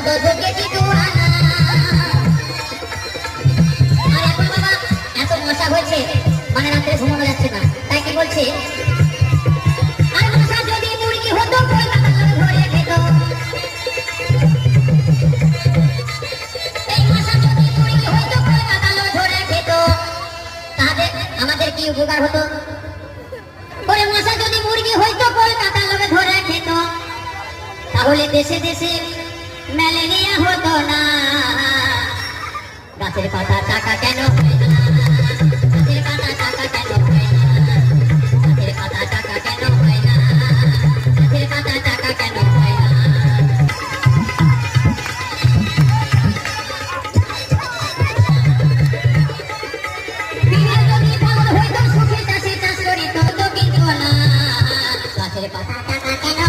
হতো ঢুকেছি দুয়ানা। আর এখন বাবা এত মশা হয়েছে, মানে রাত্রে ঘুমানো যাচ্ছে না, তাই কি বলছে, আর মশা যদি মুরগি হতো কলকাতা ধরে খেত। এই মশা যদি মুরগি হতো কলকাতা ধরে খেত, তাহলে আমাদের কি উপকার হতো? ওরে মশা যদি মুরগি হইতো কলকাতা লোকে ধরে খেত, তাহলে দেশে দেশে ম্যালেরিয়া হতো না। গাছের পাতা টাকা কেন হয় না? গাছের পাতা টাকা কেন হয় না? গাছের পাতা টাকা কেন হয় না? গাছের পাতা টাকা কেন হয় না? বিড়াল যদি পাগল হইতো সুখে চাষে চাষ করিত তো কিন্তু না। গাছের পাতা টাকা কেন